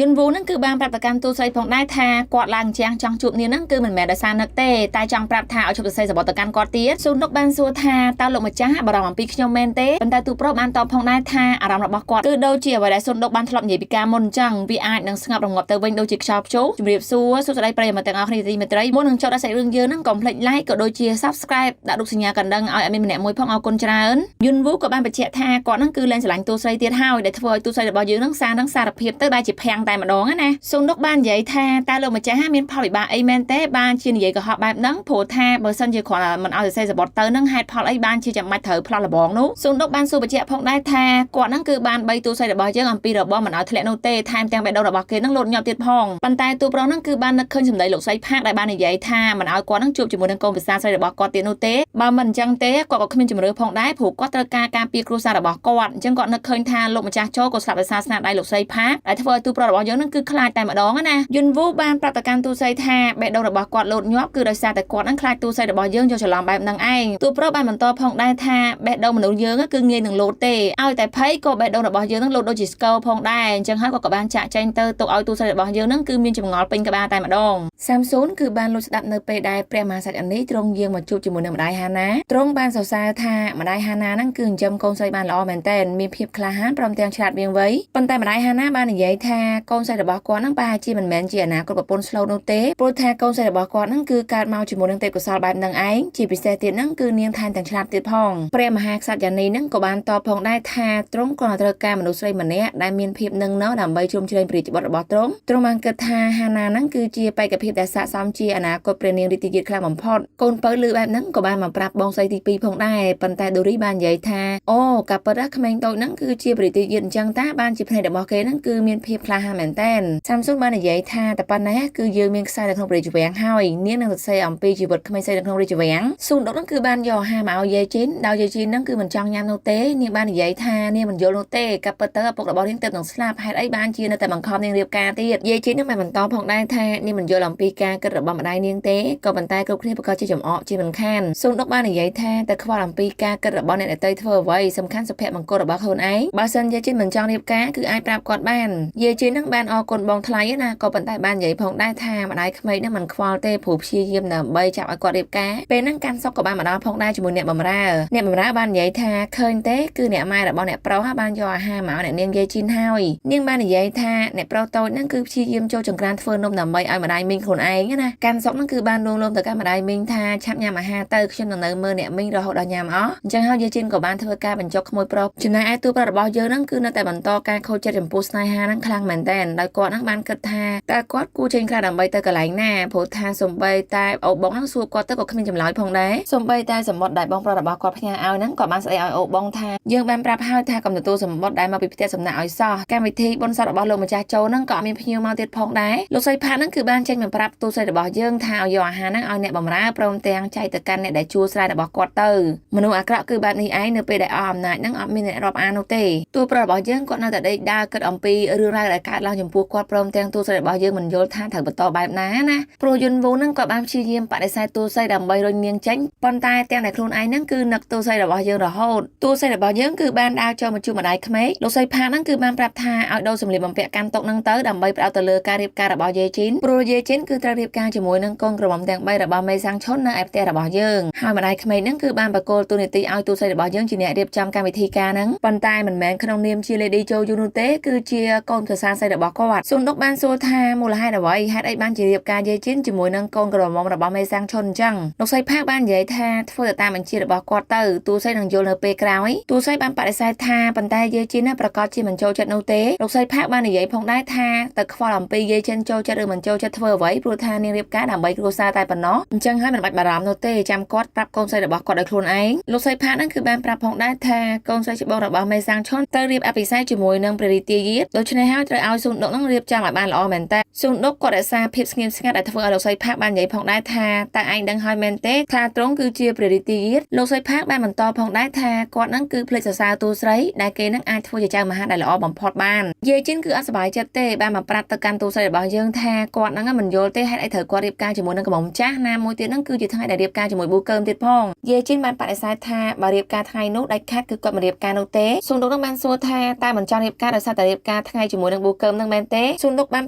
យន្តវូហ្នឹងគឺបានប្រាប់ទៅកាន់ទូស័យផងដែរថាគាត់ឡើងជាងចង់ជួបនាងហ្នឹងគឺមិនមែនដោយសារនឹកទេតែចង់ប្រាប់ថាឲ្យជប់សរសេរសបត់ទៅកាន់គាត់ទៀតស៊ូនុកបានសួរថាតើលោកម្ចាស់បារម្ភអំពីខ្ញុំមែនទេប៉ុន្តែទូប្រុសបានតបផងដែរថាអារម្មណ៍របស់គាត់គឺដូចជាអ្វីដែលស៊ុនដុកបានធ្លាប់និយាយពីការមុនអញ្ចឹងវាអាចនឹងស្ងប់រងាប់ទៅវិញដូចជាខ្យល់ព្យុះជំរាបសួរសួស្តីប្រិយមិត្តទាំងអស់គ្នាទីមេត្រីមុននឹងចូលដល់សាច់រឿងយើងហ្នឹងកុំភ្លេច like ក៏ដូចជា subscribe ដាក់រូបសញ្ញាកណ្ដឹងឲ្យអត់មានម្នាក់មួយផងអរគុណច្រើនយុនវូក៏បានបញ្ជាក់ថាគាត់ហ្នឹងគឺលែងស្រឡាញ់ទូស្រីទៀតហើយដែលធ្វើឲ្យទូស្រីរបស់យើងហ្នឹងសារភាពទៅបែរជាភាំងតែម្ដងណាស៊ុនដុកបាននិយាយថាតើលោកម្ចាស់មានផលវិបាកអីមែនទេបានជានិយាយកុហកបែបហ្នឹងព្រោះថាបើសិនជាគ្រាន់តែមិនឲ្យសរសេរសបត់ទៅហ្នឹងហេតុផលអីបានជាចាំបាច់ត្រូវផ្លោះលបងនោះស៊ុនដុកបានសួរបញ្ជាក់ផងដែរថាគាត់ហ្នឹងគឺបានបីទូស្រីរបស់យើងអំពីរបស់មិនឲ្យធ្លាក់នោះទេថែមទាំងបេះដូងរបស់គេហ្នឹងលោតញាប់ទៀតផងប៉ុន្តែទូប្រុសហ្នឹងគឺបាននឹកឃើញសម្ដីលោកស្រីផាកដែលបាននិយាយថាមិនឲ្យគាត់ហ្នឹងជួបជាមួយនឹងកូនប្រសាស្រីរបស់គាត់ទៀតនោះទេបើមិនអញ្ចឹងទេគាត់ក៏គ្មានជំរឿផងដែរព្រោះគាត់ត្រូវការការពារគ្រួសាររបស់គាត់អញ្ចឹងគាត់នឹកឃើញថាលោកម្ចាស់ចូលក៏ស្លាប់ដោយសារស្នាដៃលោកស្រីផាកដែលធ្វើឲ្យទូប្រុសរបស់យើងហ្នឹងគឺខ្លាចតែម្ដងណាយុនវូបានប្រាប់ទៅកាន់ទូស្រីថាបេះដូងរបស់គាត់លោតញាប់គឺដោយសារតែគាត់ហ្នឹងខ្លាចទូស្រីរបស់យើងយកច្រឡំបែបហ្នឹងឯងទូប្រុសបានបន្តផងដែរថាបេះដូងមនុស្សយើងគឺងាយនឹងលោតទេឲ្យតែភ័យក៏បេះដូងរបស់យើងហ្នឹងលោតដូចជាស្គរផងដែរអញ្ចឹងហើយគាត់ក៏បានចាក់ចែងទៅទុកឲ្យទូស្រីរបស់យើងហ្នឹងគឺមានចម្ងល់ពេញក្បាលតែម្ដងសាមស៊ូនគឺបានលួចស្ដាប់នៅពេលដែលព្រះមហាក្សត្រអានីទ្រង់យាងមកជួបជាមួយនឹងម្ដាយហាណាទ្រង់បានសរសើរថាម្ដាយហាណាហ្នឹងគឺចិញ្ចឹមកូនស្រីបានល្អមែនទែនមានភាពក្លាហានព្រមទាំងឆ្លាតវៀងវៃប៉ុន្តែម្ដាយហាណាបាននិយាយថាកូនស្រីរបស់គាត់ហ្នឹងប្រហែលជាមិនមែនជាអនាគតប្រពន្ធស្លូតនោះទេព្រោះថាកូនស្រីរបស់គាត់ហ្នឹងគឺកើតមកជាមួយនឹងទេពកោសល្យបែបហ្នឹងឯងជាពិសេសទៀតហ្នឹងគឺនាងថែមទាំងឆ្លាតទៀតផងព្រះមហាក្សត្រយ៉ានីហ្នឹងក៏បានតបផងដែរថាទ្រង់ក៏ត្រូវការមនុស្សស្រីម្នាក់ដែលមានភាពនឹងណោដើម្បីជ្រោមជ្រែងព្រះរាជបុត្ររបស់ទ្រង់បានគិតថាហាណាហ្នឹងគឺជាបេក្ខភាពដែលស័ក្តិសមជាអនាគតព្រះនាងរាជធានីខ្លាំងបំផុតកូនពៅលឺបែបហ្នឹងក៏បានមកប្រាប់បងស្រីទី2ផងដែរប៉ុន្តែដូរីបាននិយាយថាអូកាពិតក្មេងតូចហ្នឹងគឺជាព្រះរាជធានីអញ្ចឹងតាបានជាភ្នែករបស់គេហ្នឹងគឺមានភាពក្លាហានមែនតើសាមស៊ុនបាននិយាយថាតែប៉ុណ្ណេះគឺយើងមានខ្សែនៅក្នុងព្រះរាជវាំងហើយនាងនឹងសរសេរអំពីជីវិតក្មេងស្រីនៅក្នុងរាជវាំងស៊ូនដុកហ្នឹងគឺបានយកអាហារមកឲ្យយាយជីនដោយយាយជីនហ្នឹងគឺមិនចង់ញ៉ាំនោះទេនាងបាននិយាយថានាងមិនយល់នោះទេកាពិតទៅឪពុករបស់នាងទៅនឹងស្លាប់ហេតុអីបានជានៅតែបង្ខំនាងរៀបការទៀតយាយជីនហ្នឹងបានបន្តផងដែរថានាងមិនយល់អំពីការគិតរបស់ម្ដាយនាងទេក៏ប៉ុន្តែគ្រប់គ្នាប្រកាសជាចំអកជាមិនខានស៊ុនដុកបាននិយាយថាតែខ្វល់អំពីការគិតរបស់អ្នកដទៃធ្វើអ្វីសំខាន់សុភមង្គលរបស់ខ្លួនឯងបើសិនយាយជីនមិនចង់រៀបការគឺអាចប្រាប់គាត់បានយាយជីនហ្នឹងបានអរគុណបងថ្លៃណាក៏ប៉ុន្តែបាននិយាយផងដែរថាម្ដាយក្មេងហ្នឹងមិនខ្វល់ទេព្រោះព្យាយាមដើម្បីចាប់ឲ្យគាត់រៀបការពេលហ្នឹងកាន់សុកក៏បានមកដល់ផងដែរជាមួយអ្នកបម្រើបាននិយាយថាឃើញទេគឺអ្នកម៉ែរបស់អ្នកប្រុសបានយកអាហារមកអ្នកនាងយាយជីនហើយនាងបាននិយាយថាអ្នកប្រុសតូចហ្នឹងគឺព្យាយាមចូលចង្ក្រានធ្វើនំដើម្បីឲ្យម្ដាយមីងខ្លួនឯងណាកាន់សុកហ្នឹងគឺបានលួងលោមទៅកាន់ម្ដាយមីងថាឆាប់ញ៉ាំអាហារទៅខ្ញុំនឹងនៅមើលអ្នកមីងរហូតដល់ញ៉ាំអស់អញ្ចឹងហើយយាយជីនក៏បានធ្វើការបញ្ចុកក្មួយប្រុសចំណែកឯទូប្រុសរបស់យើងហ្នឹងគឺនៅតែបន្តការខូចចិត្តចំពោះស្នេហាហ្នឹងខ្លាំងមែនតើដោយគាត់ហ្នឹងបានគិតថាតើគាត់គួរចេញក្រៅដើម្បីទៅកន្លែងណាព្រោះថាសំបីតែអូបងហ្នឹងសួរគាត់ទៅក៏គ្មានចម្លើយផងដែរសំបីតែសម្បត្តិដែលបងប្រុសរបស់គាត់ផ្ញើឲ្យហ្នឹងក៏បានស្ដីឲ្យអូបងថាយើងបានប្រាប់ហើយថាកុំទទួលសម្បត្តិដែលមកពីផ្ទះសំណាក់ឲ្យសោះកម្មវិធីបុណ្យសពរបស់លោកម្ចាស់ចូលហ្នឹងក៏មានភ្ញៀវមកទៀតផងដែរលោកស្រីផាហ្នឹងគឺបានចេញមកប្រាប់ទូស្រីរបស់យើងថាឲ្យយកអាហារហ្នឹងឲ្យអ្នកបម្រើព្រមទាំងចែកទៅកាន់អ្នកដែលជួស្រែរបស់គាត់ទៅមនុស្សអាក្រក់គឺបែបនេះឯងនៅពេលដែលអស់អំណាចហ្នឹងអត់មានអ្នករាប់អាននោះទេទូប្រុសរបស់យើងគាត់នៅតែដេកដើរគិតអំពីរឿងរ៉ាវដែលកើតឡើងចំពោះគាត់ព្រមទាំងទូស្រីរបស់យើងមិនយល់ថាត្រូវបន្តបែបណាណាព្រោះយុនវូហ្នឹងក៏បានព្យាយាមបដិសេធទូស្រីដើម្បីរុញនាងចេញប៉ុន្តែទាំងតែខ្លួនឯងហ្នឹងគឺនឹកទូស្រីរបស់យើងរហូតទូស្រីរបស់យើងគឺបានដើរចូលមកជួបម្ដាយក្មេកលោកស្រីផាហ្នឹងគឺបានប្រាប់ថាឲ្យដូរសម្លៀកបំពាក់កាន់តុកហ្នឹងទៅដើម្បីផ្ដោតទៅលើការរៀបការរបស់យាយជីនព្រោះយាយជីនគឺត្រូវរៀបការជាមួយនឹងកូនក្រមុំទាំង3របស់មេសាំងឈុននៅឯផ្ទះរបស់យើងហើយម្ដាយក្មេកហ្នឹងគឺបានបកគោលទូនីតិឲ្យទូស្រីរបស់យើងជាអ្នករៀបចំកម្មវិធីការហ្នឹងប៉ុន្តែមិនមែនក្នុងនាមជា Lady ចូលយូនោះទេគឺជាកូនប្រសាស្រីរបស់គាត់ស៊ុនដុកបានសួរថាមូលហេតុអ្វីហេតុអីបានជារៀបការយាយជីនជាមួយនឹងកូនក្រមុំរបស់មេសាំងឈុនអញ្ចឹងលោកស្រីផាកបាននិយាយថាធ្វើទៅតាមបញ្ជារបស់គាត់ទៅទូស្រីនឹងយល់នៅពេលក្រោយទូស្រីបានបដិសេធថាប៉ុន្តែយាយជីនប្រកាសជាមិនចូលចិត្តនោះទេលោកស្រីផាកបាននិយាយផងដែរថាទៅខ្វល់អំពីយាយជីនចូលចិត្តឬមិនចូលចិត្តធ្វើអ្វីព្រោះថានាងរៀបការដើម្បីគ្រួសារតែប៉ុណ្ណោះអញ្ចឹងហើយមិនបាច់បារម្ភនោះទេចាំគាត់ប្រាប់កូនស្រីរបស់គាត់ដោយខ្លួនឯងលោកស្រីផាកហ្នឹងគឺបានប្រាប់ផងដែរថាកូនស្រីច្បងរបស់មេសាំងឈុនត្រូវរៀបអភិសេកជាមួយនឹងព្រះរាជាយាទដូច្នេះហើយត្រូវឲ្យស៊ុនដុកហ្នឹងរៀបចំឲ្យបានល្អមែនតើស៊ុនដុកគាត់រក្សាភាពស្ងៀមស្ងាត់ដែលធ្វើឲ្យលោកស្រីផាកបាននិយាយផងដែរថាតើឯងដឹងហើយមែនទេថាទ្រង់គឺជាព្រះរាជាយាទលោកស្រីផាកបានបន្តផងដែរថាគាត់ហ្នឹងគឺភ្លេចសរសើរទូស្រីដែលគេហ្នឹងអាចធ្វើជាចៅមហាដែលល្អបំផុតបានយាយជីនគឺអត់សប្បាយចិត្តទេបានមកប្រាប់ទៅកាន់ទូស្រីរបស់យើងថាគាត់ហ្នឹងមិនយ ល់ទេហេតុអីត្រូវគាត់រៀបការជាមួយនឹងកំមុំចាស់ណាមួយទៀតហ្នឹងគឺជាថ្ងៃដែលរៀបការជាមួយប៊ូកើមទៀតផងយាយជីនបានបដិសេធថាបើរៀបការថ្ងៃនោះដាច់ខាតគឺគាត់មិនរៀបការនោះទេស៊ុនដុកនឹងបានសួរថាតើមិនចង់រៀបការដោយសារតែរៀបការថ្ងៃជាមួយនឹងប៊ូកើមនឹងមែនទេស៊ុនដុកបា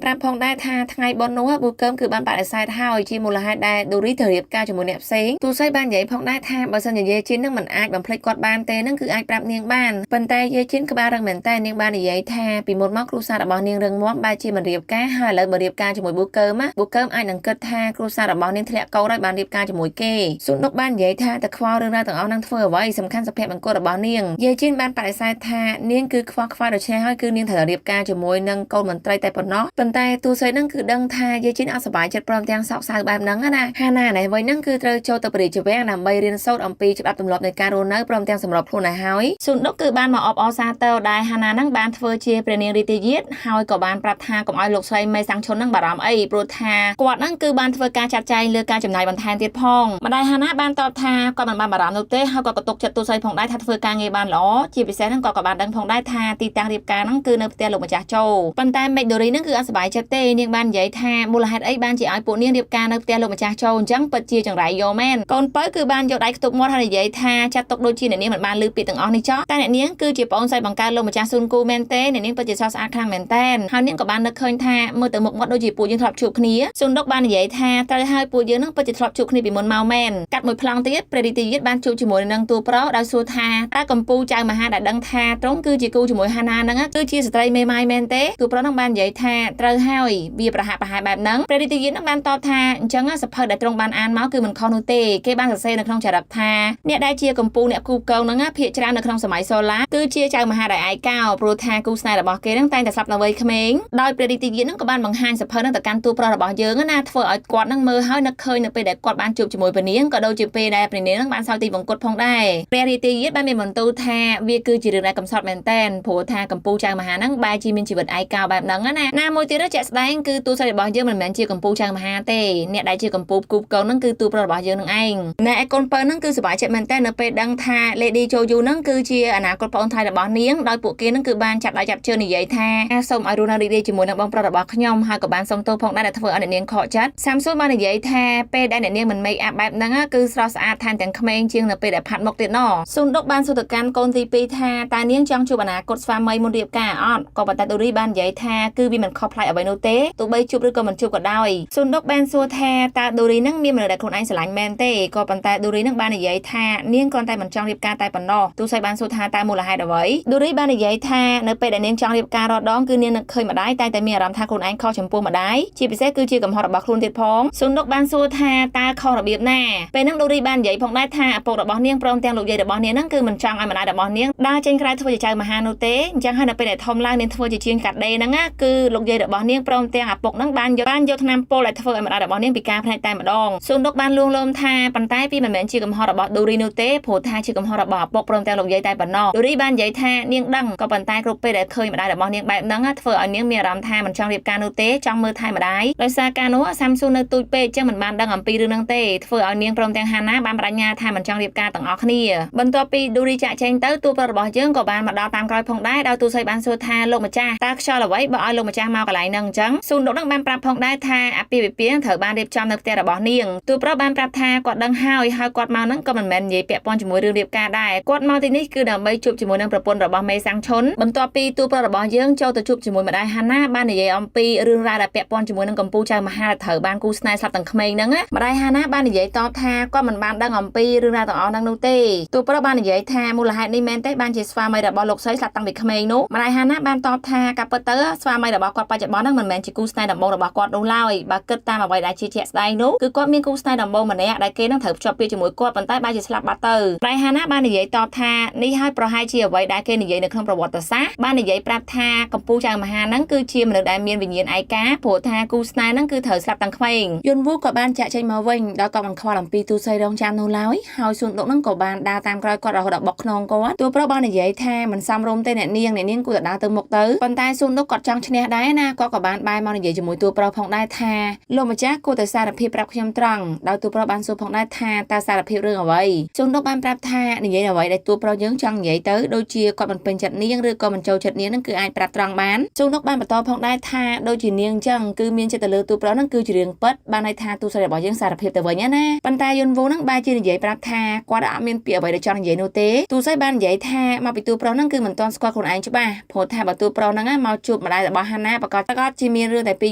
នប្រាប់ផងដែរថាថ្ងៃបុណ្យនោះប៊ូកើមគឺបានបដិសេធហើយជាមូលហេតុដែលដូរីត្រូវរៀបការជាមួយអ្នកផ្សេងទូស័យបាននិយាយផងដែរថាបើសិនជាយាយជីននឹងមិនអាចបំភ្លេចគាត់បានទេនឹងគឺអាចប្រាប់នាងបានប៉ុន្តែយាយជីនក្បាលរឹងមែនតែនាងបាននិយាយថាពីមុនមកគ្រួសាររបស់នាងរឹងមាំបែរជាមិនរៀបការហើយឥឡូវបើរៀបការជាមួយប៊ូកើមអាចនឹងគិតថាគ្រួសាររបស់នាងធ្លាក់កោរហើយបានរៀបការជាមួយគេស៊ុនដុកបាននិយាយថាតែខ្វល់រឿងរ៉ាវទាំងអស់នឹងធ្វើអ្វីសំខាន់សុភមង្គលរបស់នាងយាយជីនបានបដិសេធថានាងគឺខ្វល់ខ្វាយដូច្នេះហើយគឺនាងត្រូវរៀបការជាមួយនឹងកូនមន្ត្រីតែប៉ុណ្ណោះប៉ុន្តែទូស័យនឹងគឺដឹងថាយាយជីនអត់សប្បាយចិត្តព្រមទាំងសោកសៅបែបហ្នឹងណាហាណាណែវិញហ្នឹងគឺត្រូវចូលទៅបរិយាវាំងដើម្បីរៀនសូត្រអំពីច្បាប់ទម្លាប់នៃការរស់នៅព្រមទាំងសម្របខ្លួនឲ្យហើយស៊ុនដុកគឺបានមកអបអរសាទរដែលហាណាហ្នឹងបានធ្វើជាព្រះនាងរីតិយាតហើយក៏បានប្រាប់ថាកុំឲ្យលោកស្រីមេសាំងឈុនហ្នឹងបារម្ភអីព្រោះថាគាត់ហ្នឹងគឺបានធ្វើការចាត់ចែងលើការចំណាយបន្ថែមទៀតផងម្ដាយហាណាបានតបថាគាត់មិនបានបារម្ភនោះទេហើយគាត់ក៏ទុកចិត្តទូស័យផងដែរថាធ្វើការងារបានល្អជាពិសេសហ្នឹងគាត់ក៏បានដឹងផងដែរថាទីតាំងរៀបការហ្នឹងគឺនៅផ្ទះលោកម្ចាស់ចូលប៉ុន្តែមេឃដូរីហ្នឹងគឺអត់សប្បាយចិត្តទេនាងបាននិយាយថាមូលហេតុអីបានជាឲ្យពួកនាងរៀបការនៅផ្ទះលោកម្ចាស់ចូលអញ្ចឹងពិតជាចង្រៃយកមែនកូនបើគឺបានយកដៃខ្ទប់មាត់ហើយនិយាយថាចាត់ទុកដូចជាអ្នកនាងមិនបានឮពាក្យទាំងអស់នេះចោះតែអ្នកនាងគឺជាប្អូនស្រីបង្កើតលោកម្ចាស់ស៊ុនគូមែនទេអ្នកនាងពិតជាស្រស់ស្អាតខ្លាំងមែនតែនហើយនាងក៏បាននឹកឃើញថាមើលទៅមុខមាត់ដូចជាពួកយើងធ្លាប់ជួបគ្នាស៊ុនដុកបាននិយាយថាត្រូវហើយពួកយើងនឹងពិតជាធ្លាប់ជួបគ្នាពីមុនមកមែនកាត់មួយប្លង់ទៀតព្រះរាជយាតបានជួបជាមួយនឹងតួប្រុសដោយសួរថាតើកម្ពូចៅមហាដែលដឹងថាត្រង់គឺជាគូជាមួយហាណាហ្នឹងគឺជាស្ត្រីមេម៉ាយមែនទេតួប្រុសនឹងបាននិយាយថាត្រូវហើយវាប្រហាក់ប្រហែលបែបហ្នឹងព្រះរាជយាតនឹងបានតបថាអញ្ចឹងសភៅដែលត្រង់បានអានមកគឺមិនខុសនោះទេគេបានសរសេរនៅក្នុងចរិតថាអ្នកដែលជាកម្ពូអ្នកគូកងហ្នឹងភាគច្រើននៅក្នុងសម័យសូឡាគឺជាចៅមហាដែលឯកោព្រោះថាគូស្នេហ៍របស់គេហ្នឹងតែងតែស្លាប់នៅវ័យក្មេងដោយព្រះរាជយាតនឹងក៏បានបង្ហាញសភៅហ្នឹងទៅកាន់តួប្រុសរបស់យើងណាធ្វើឲ្យគាត់នឹងមើលហើយនឹកឃើញនៅពេលដែលគាត់បានជួបជាមួយព្រះនាងក៏ដូចជាពេលដែលព្រះនាងនឹងបានសោយទីវង្គតផងដែរព្រះរាជយាតបានមានបន្ទូលថាវាគឺជារឿងដែលកំសត់មែនតែនព្រោះថាកម្ពូចៅមហាហ្នឹងបែរជាមានជីវិតឯកោបែបហ្នឹងណាមួយទៀតជាក់ស្ដែងគឺតួស្រីរបស់យើងមិនមែនជាកម្ពូចៅមហាទេអ្នកដែលជាកម្ពូគូបកងហ្នឹងគឺតួប្រុសរបស់យើងនឹងឯងណែឯកូនបើហ្នឹងគឺសប្បាយចិត្តមែនតែនៅពេលដឹងថា Lady Joyu ហ្នឹងគឺជាអនាគតប្អូនថ្លៃរបស់នាងដោយពួកគេហ្នឹងគឺបានចាប់ដៃចាប់ជើងនិយាយថាសូមឲ្យរស់នៅរីករាយជាមួយនឹងបងប្រុសរបស់ខ្ញុំហើយក៏បានសុំទោសផងដែរដែលធ្វើឲ្យអ្នកនាងខកចិត្តសាមស៊ុនបាននិយាយថាពេលដែលអ្នកនាងមិន make up បែបហ្នឹងគឺស្រស់ស្អាតថែមទាំងក្មេងជាងនៅពេលដែលផាត់មុខទៀតណស៊ុនដុកបានសួរទៅកាន់កូនទី2ថាតើនាងចង់ជួបអនាគតស្វាមីមុនរៀបការអត់ក៏ប៉ុន្តែដូរីបាននិយាយថាគឺវាមិនខុសប្លែកអ្វីនោះទេទោះបីជួបឬក៏មិនជួបក៏ដោយស៊ុនដុកបានសួរថាតើដូរីនឹងមានមនុស្សដែលខ្លួនឯងស្រឡាញ់មែនទេក៏ប៉ុន្តែដូរីនឹងបាននិយាយថានាងគ្រាន់តែមិនចង់រៀបការតែប៉ុណ្ណោះទូស័យបានសួរថាតើមូលហេតុអ្វីដូរីបាននិយាយថានៅពេលដែលនាងចង់រៀបការរាល់ដងគឺនាងនឹកឃើញម្ដាយតែមានអារម្មណ៍ថាខ្លួនឯងខុសចំពោះម្ដាយជាពិសេសគឺជាកំហុសរបស់ខ្លួនទៀតផងស៊ុនដុកបានសួរថាតើខុសរបៀបណាពេលហ្នឹងដូរីបាននិយាយផងដែរថាឪពុករបស់នាងព្រមទាំងលោកយាយរបស់នាងហ្នឹងគឺមិនចង់ឲ្យម្ដាយរបស់នាងដើរចេញក្រៅធ្វើជាចៅមហានោះទេអញ្ចឹងហើយនៅពេលដែលធំឡើងនាងធ្វើជាជាងកាត់ដេរហ្នឹងគឺលោកយាយរបស់នាងព្រមទាំងឪពុកហ្នឹងបានយកថ្នាំពុលដែលធ្វើឲ្យម្ដាយរបស់នាងពិការផ្នែកតែម្ដងស៊ុនដុកបានលួងលោមថាប៉ុន្តែវាមិនមែនជាកំហុសរបស់ដូរីនោះទេព្រោះថាជាកំហុសរបស់ឪពុកព្រមទាំងលោកយាយតែប៉ុណ្ណោះដូរីបាននិយាយថានាងដឹងក៏ប៉ុន្តែគ្រប់ពេលដែលឃើញម្ដាយរបស់នាងបែបហ្នឹងធ្វើឲ្យនាងមានអារម្មណ៍ថាមិនចង់រៀបការនោះទេចង់មើលថែម្ដាយដោយសារការនោះសាំស៊ុននៅទូចពេកចឹងមិនបានដឹងអំពីរឿងហ្នឹងទេធ្វើឲ្យនាងព្រមទាំងហាណាបានបដិញ្ញាថាមិនចង់រៀបការទាំងអស់គ្នាបន្ទាប់ពីដូរីចាក់ចែងទៅតួប្រុសរបស់យើងក៏បានមកដល់តាមក្រោយផងដែរដោយទូស័យបានសួរថាលោកម្ចាស់តើខ្យល់អ្វីបើឲ្យលោកម្ចាស់មកកន្លែងហ្នឹងអញ្ចឹងស៊ុនដុកនឹងបានប្រាប់ផងដែរថាអាពាហ៍ពិពាហ៍ត្រូវបានរៀបចំនៅផ្ទះរបស់នាងតួប្រុសបានប្រាប់ថាគាត់ដឹងហើយគាត់មកហ្នឹងក៏មិនមែននិយាយពាក់ព័ន្ធជាមួយរឿងរៀបការដែរគាត់មកទីនេះគឺដើម្បីជួបជាមួយនឹងប្រពន្ធរបស់មេសាំងឈុនបន្ទាប់ពីតួប្រុសរបស់យើងចូលទៅជួបជាមួយម្ដាយហាណាបាននិយាយអំពីរឿងរ៉ាវដែលពាក់ព័ន្ធជាមួយនឹងកម្ពូចៅមហាត្រូវបានគូស្នេហ៍ស្លាប់ទាំងក្មេងហ្នឹងម្ដាយហាណាបាននិយាយតបថាគាត់មិនបានដឹងអំពីរឿងរ៉ាវទាំងអស់ហ្នឹងនោះទេតួប្រុសបាននិយាយថាមូលហេតុនេះមែនទេបានជាស្វាមីរបស់លោកស្រីស្លាប់តាំងពីក្មេងនោះម្ដាយហាណាបានតបថាការពិតទៅស្វាមីរបស់គាត់បច្ចុប្បន្នហ្នឹងមិនមែនជាគូស្នេហ៍ដំបូងរបស់គាត់នោះឡើយបើគិតតាមអ្វីដែលជាជាក់ស្ដែងនោះគឺគាត់មានគូស្នេហ៍ដំបូងម្នាក់ដែលគេនឹងត្រូវភ្ជាប់ពាក្យជាមួយគាត់ប៉ុន្តែបែរជាស្លាប់បាត់ទៅម្ដាយហាណាបាននិយាយតបថានេះហើយប្រហែលជាអ្វីដែលគេនិយាយនៅក្នុងប្រវត្តិសាស្ត្របាននិយាយប្រាប់ថាកម្ពូចៅមហាហ្នឹងគឺជាមនុស្សដែលមានវិញ្ញាណឯកាព្រោះថាគូស្នេហ៍ហ្នឹងគឺត្រូវស្លាប់តាំងក្មេងយន់វូក៏បានចាក់ចេញមកវិញដល់ក៏មិនខ្វល់អំពីទូស័យរងចាំនោះឡើយហើយស៊ុនដុកហ្នឹងក៏បានដើរតាមក្រោយគាត់រហូតដល់បុកខ្នងគាត់តួប្រុសបាននិយាយថាមិនសមរម្យទេអ្នកនាងគួរតែដើរទៅមុខទៅប៉ុន្តែស៊ុនដុកគាត់ចង់ឈ្នះដែរណាគាត់ក៏បានបែរមកនិយាយជាមួយតួប្រុសផងដែរថាលោកម្ចាស់គួរតែសារភាពប្រាប់ខ្ញុំត្រង់ដោយតួប្រុសបានសួរផងដែរថាតើសារភាពរឿងអ្វីស៊ុនដុកបានប្រាប់ថានិយាយអ្វីដែលតួប្រុសយើងចង់និយាយទៅដូចជាគាត់មិនពេញចិត្តនាងឬក៏មិនចូលចិត្តនាងហ្នឹងគឺអាចប្រាប់ត្រង់បានស៊ុនដុកបានបន្តផងដែរថាដូចជានាងអញ្ចឹងគឺមានចិត្តទៅលើ ទូប្រហ្នឹងគឺជារឿងពិតបានន័យថាទូស្រីរបស់យើងសារភាពទៅវិញណាប៉ុន្តែយន់វូហ្នឹងបែរជានិយាយប្រាប់ថាគាត់អត់មានពាក្យអ្វីដែលចង់និយាយនោះទេទូស្រីបាននិយាយថាមកពីទូប្រុសហ្នឹងគឺមិនទាន់ស្គាល់ខ្លួនឯងច្បាស់ព្រោះថាបើទូប្រុសហ្នឹងមកជួបម្ដាយរបស់ហាណាប្រកាសគាត់ជាមានរឿងតែពីរ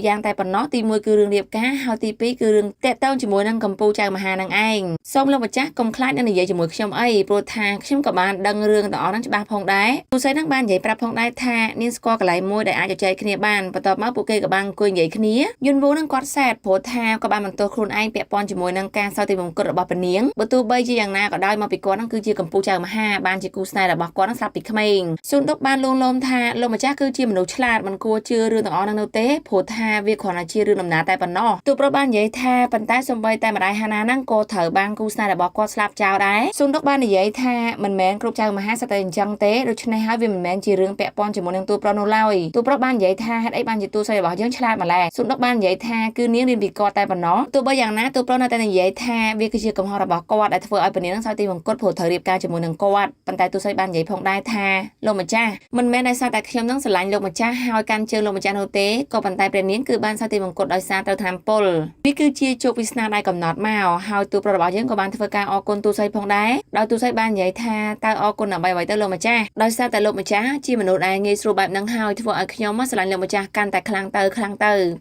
យ៉ាងតែប៉ុណ្ណោះទី1គឺរឿងរៀបការហើយទី2គឺរឿងតាក់ទងជាមួយនឹងកម្ពុជាចៅមហានឹងឯងសូមលោកម្ចាស់កុំខ្លាចនឹងនិយាយជាមួយខ្ញុំអីព្រោះថាខ្ញុំក៏បានដឹងរឿងទាំងអស់ហ្នឹងច្បាស់ផងដែរទូស្រីហ្នឹងបាននិយាយប្រាប់ផងដែរថានាងស្គាល់កន្លែងមួយដែលអាចជជែកគ្នាបានបន្ទាប់មកពួកគេក៏បានអង្គុយនិយាយគ្នាយន់វូនឹងគាត់សែតព្រោះថាក៏បានបន្ទោសខ្លួនឯងពាក់ព័ន្ធជាមួយនឹងការសោយទីមង្គលរបស់ពនាងបើទោះបីជាយ៉ាងណាក៏ដោយមកពីគាត់ហ្នឹងគឺជាកម្ពុជាចៅមហាបានជាគូស្នេហ៍របស់គាត់ហ្នឹងស្រាប់ពីក្មេងស៊ុនដុកបានលួងលោមថាលោកម្ចាស់គឺជាមនុស្សឆ្លាតមិនគួរជឿរឿងទាំងអស់ហ្នឹងនោះទេព្រោះថាវាគ្រាន់តែជារឿងដំណើរតែប៉ុណ្ណោះទូប្រុសបាននិយាយថាប៉ុន្តែសូម្បីតែម្ដាយហាណាហ្នឹងក៏ត្រូវបានគូស្នេហ៍របស់គាត់ស្លាប់ចោលដែរស៊ុនដុកបាននិយាយថាមិនមែនគ្រប់ចៅមហាស្ទើរតែអញ្ចឹងទេដូច្នេះហើយវាមិនមែនជារឿងពាក់ព័ន្ធជាមួយនឹងទូប្រុសនោះឡើយទូប្រុសបាននិយាយថាហេតុអីបានជាទូស្រីរបស់យើងឆ្លាតម្ល៉េះស៊ុនដុកបាននិយាយថាគឺនាងរៀនពីគាត់តែប៉ុណ្ណោះទោះបីយ៉ាងណាទូប្រុសនៅតែនិយាយថាវាគឺជាកំហុសរបស់គាត់ដែលធ្វើឲ្យពនាងនឹងសោយទីមង្គលព្រោះត្រូវរៀបការជាមួយនឹងគាត់ប៉ុន្តែទូស្រីបាននិយាយផងដែរថាលោកម្ចាស់មិនមែនដោយសារតែខ្ញុំនឹងស្រឡាញ់លោកម្ចាស់ហើយកាន់ជើងលោកម្ចាស់នោះទេក៏ប៉ុន្តែព្រះនាងគឺបានសោយទីមង្គលដោយសារត្រូវតាមពលវាគឺជាជោគវាសនាដែលកំណត់មកហើយទូប្រុសរបស់យើងក៏បានធ្វើការអរគុណទូស្រីផងដែរដោយទូស្រីបាននិយាយថាតើអរគុណដើម្បីអ្វីទៅលោកម្ចាស់ដោយសារតែលោកម្ចាស់ជាមនុស្សដែលងាយស្រួលបែបហ្នឹងហើយធ្វើឲ្យខ្ញុំស្រឡាញ់លោកម្ចាស់កាន់តែខ្លាំងទៅ